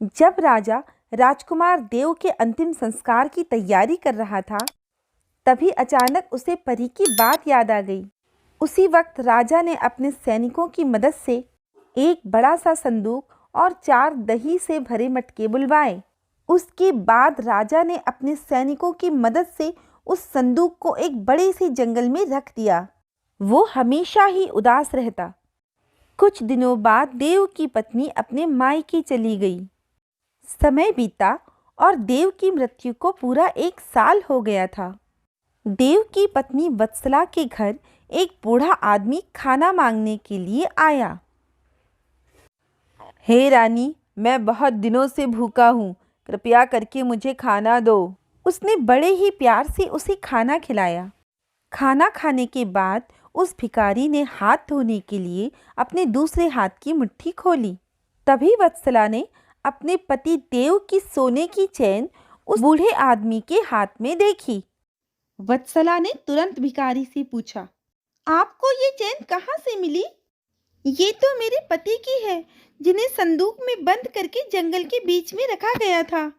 जब राजा राजकुमार देव के अंतिम संस्कार की तैयारी कर रहा था, तभी अचानक उसे परी की बात याद आ गई। उसी वक्त राजा ने अपने सैनिकों की मदद से एक बड़ा सा संदूक और 4 दही से भरे मटके बुलवाए। उसके बाद राजा ने अपने सैनिकों की मदद से उस संदूक को एक बड़े से जंगल में रख दिया। वो हमेशा ही उदास रहता। कुछ दिनों बाद देव की पत्नी अपने मायके चली गई। समय बीता और देव की मृत्यु को पूरा 1 साल हो गया था। देव की पत्नी वत्सला के घर एक बूढ़ा आदमी खाना मांगने के लिए आया। हे रानी, मैं बहुत दिनों से भूखा हूँ, कृपया करके मुझे खाना दो। उसने बड़े ही प्यार से उसे खाना खिलाया। खाना खाने के बाद उस भिखारी ने हाथ धोने के लिए अपने दूसरे हाथ की मुट्ठी खोली। तभी वत्सला ने अपने पति देव की सोने की चैन उस बूढ़े आदमी के हाथ में देखी। वत्सला ने तुरंत भिखारी से पूछा, आपको ये चैन कहाँ से मिली? ये तो मेरे पति की है, जिन्हें संदूक में बंद करके जंगल के बीच में रखा गया था।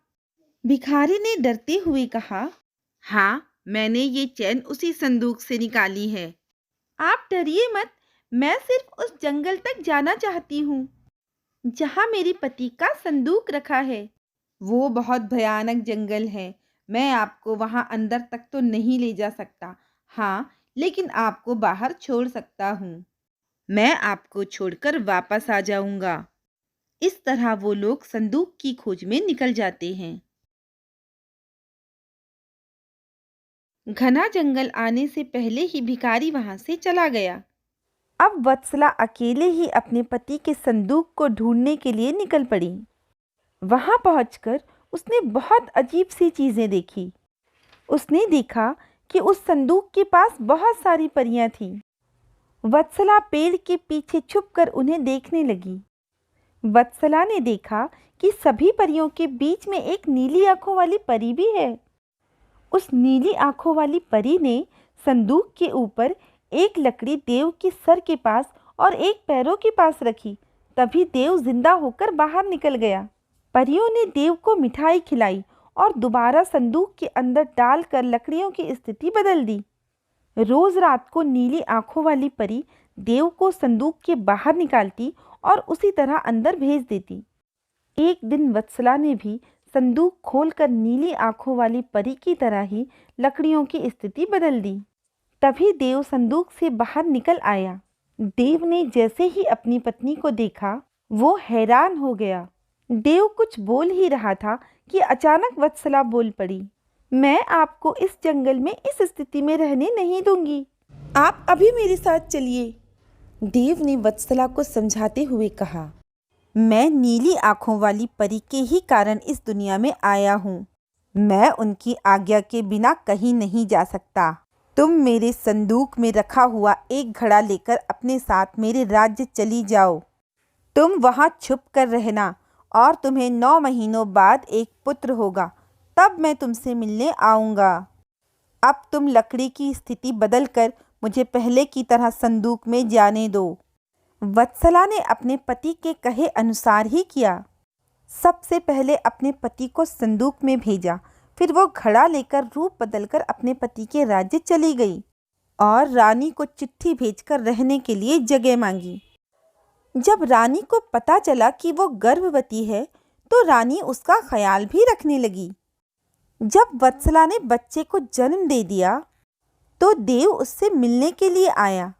भिखारी ने डरते हुए कहा, हाँ, मैंने ये चैन उसी संदूक से निकाली है। आप डरिए मत, मैं सिर्फ उस जंगल तक जाना चाहती हूँ जहाँ मेरे पति का संदूक रखा है। वो बहुत भयानक जंगल है, मैं आपको वहाँ अंदर तक तो नहीं ले जा सकता। हाँ, लेकिन आपको बाहर छोड़ सकता हूँ। मैं आपको छोड़कर वापस आ जाऊंगा। इस तरह वो लोग संदूक की खोज में निकल जाते हैं। घना जंगल आने से पहले ही भिखारी वहां से चला गया। अब वत्सला अकेले ही अपने पति के संदूक को ढूंढने के लिए निकल पड़ी। वहां पहुंचकर उसने बहुत अजीब सी चीजें देखी। उसने देखा कि उस संदूक के पास बहुत सारी परियां थीं। वत्सला पेड़ के पीछे छुपकर उन्हें देखने लगी। वत्सला ने देखा कि सभी परियों के बीच में एक नीली आंखों वाली परी भी है। उस नीली आंखों वाली परी ने संदूक के ऊपर एक लकड़ी देव के सर के पास और एक पैरों के पास रखी। तभी देव जिंदा होकर बाहर निकल गया। परियों ने देव को मिठाई खिलाई और दोबारा संदूक के अंदर डालकर लकड़ियों की स्थिति बदल दी। रोज रात को नीली आंखों वाली परी देव को संदूक के बाहर निकालती और उसी तरह अंदर भेज देती। एक दिन वत्सला ने भी संदूक खोलकर नीली आंखों वाली परी की तरह ही लकड़ियों की स्थिति बदल दी। तभी देव संदूक से बाहर निकल आया। देव ने जैसे ही अपनी पत्नी को देखा, वो हैरान हो गया। देव कुछ बोल ही रहा था कि अचानक वत्सला बोल पड़ी, मैं आपको इस जंगल में इस स्थिति में रहने नहीं दूंगी। आप अभी मेरे साथ चलिए। देव ने वत्सला को समझाते हुए कहा, मैं नीली आंखों वाली परी के ही कारण इस दुनिया में आया हूँ। मैं उनकी आज्ञा के बिना कहीं नहीं जा सकता। तुम मेरे संदूक में रखा हुआ एक घड़ा लेकर अपने साथ मेरे राज्य चली जाओ। तुम वहाँ छुप कर रहना और तुम्हें 9 महीनों बाद एक पुत्र होगा, तब मैं तुमसे मिलने आऊँगा। अब तुम लकड़ी की स्थिति बदलकर मुझे पहले की तरह संदूक में जाने दो। वत्सला ने अपने पति के कहे अनुसार ही किया। सबसे पहले अपने पति को संदूक में भेजा, फिर वो घड़ा लेकर रूप बदलकर अपने पति के राज्य चली गई और रानी को चिट्ठी भेजकर रहने के लिए जगह मांगी। जब रानी को पता चला कि वो गर्भवती है, तो रानी उसका ख्याल भी रखने लगी। जब वत्सला ने बच्चे को जन्म दे दिया, तो देव उससे मिलने के लिए आया।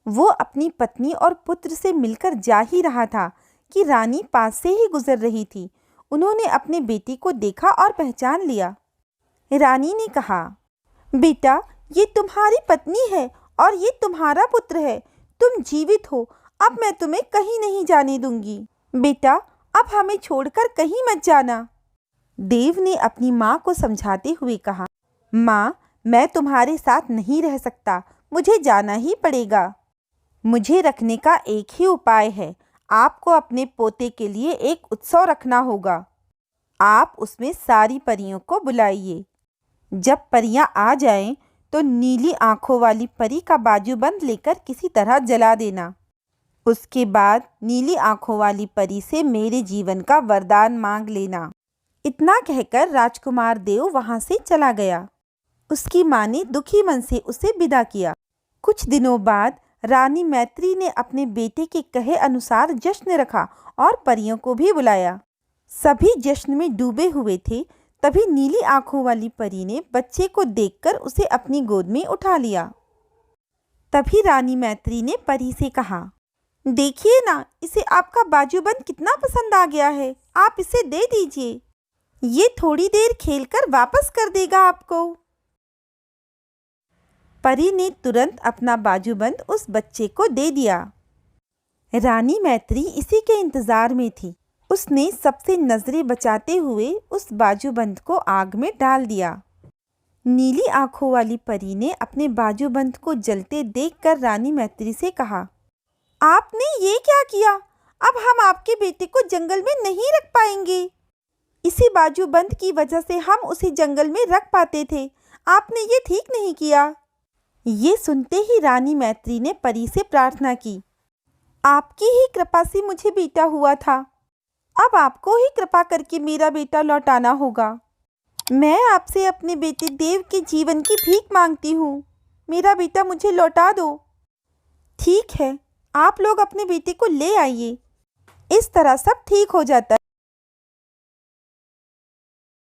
वो अपनी पत्नी और पुत्र से मिलकर जा ही रहा था कि रानी पास से ही गुजर रही थी। उन्होंने अपने बेटी को देखा और पहचान लिया। रानी ने कहा, बेटा, ये तुम्हारी पत्नी है और ये तुम्हारा पुत्र है। तुम जीवित हो, अब मैं तुम्हें कहीं नहीं जाने दूंगी। बेटा, अब हमें छोड़कर कहीं मत जाना। देव ने अपनी माँ को समझाते हुए कहा, माँ, मैं तुम्हारे साथ नहीं रह सकता, मुझे जाना ही पड़ेगा। मुझे रखने का एक ही उपाय है, आपको अपने पोते के लिए एक उत्सव रखना होगा। आप उसमें सारी परियों को बुलाइए। जब परियां आ जाएं, तो नीली आंखों वाली परी का बाजूबंद लेकर किसी तरह जला देना। उसके बाद नीली आंखों वाली परी से मेरे जीवन का वरदान मांग लेना। इतना कहकर राजकुमार देव वहां से चला गया। उसकी माँ ने दुखी मन से उसे विदा किया। कुछ दिनों बाद रानी मैत्री ने अपने बेटे के कहे अनुसार जश्न रखा और परियों को भी बुलाया। सभी जश्न में डूबे हुए थे। तभी नीली आंखों वाली परी ने बच्चे को देखकर उसे अपनी गोद में उठा लिया। तभी रानी मैत्री ने परी से कहा, देखिए ना, इसे आपका बाजूबंद कितना पसंद आ गया है। आप इसे दे दीजिए, ये थोड़ी देर खेलकर वापस कर देगा आपको। परी ने तुरंत अपना बाजूबंद उस बच्चे को दे दिया। रानी मैत्री इसी के इंतजार में थी। उसने सबसे नजरें बचाते हुए उस बाजूबंद को आग में डाल दिया। नीली आंखों वाली परी ने अपने बाजूबंद को जलते देखकर रानी मैत्री से कहा, आपने ये क्या किया? अब हम आपके बेटे को जंगल में नहीं रख पाएंगे। इसी बाजूबंद की वजह से हम उसे जंगल में रख पाते थे। आपने ये ठीक नहीं किया। ये सुनते ही रानी मैत्री ने परी से प्रार्थना की, आपकी ही कृपा से मुझे बेटा हुआ था। अब आपको ही कृपा करके मेरा बेटा लौटाना होगा। मैं आपसे अपने बेटे देव के जीवन की भीख मांगती हूँ। मेरा बेटा मुझे लौटा दो। ठीक है, आप लोग अपने बेटे को ले आइए। इस तरह सब ठीक हो जाता है।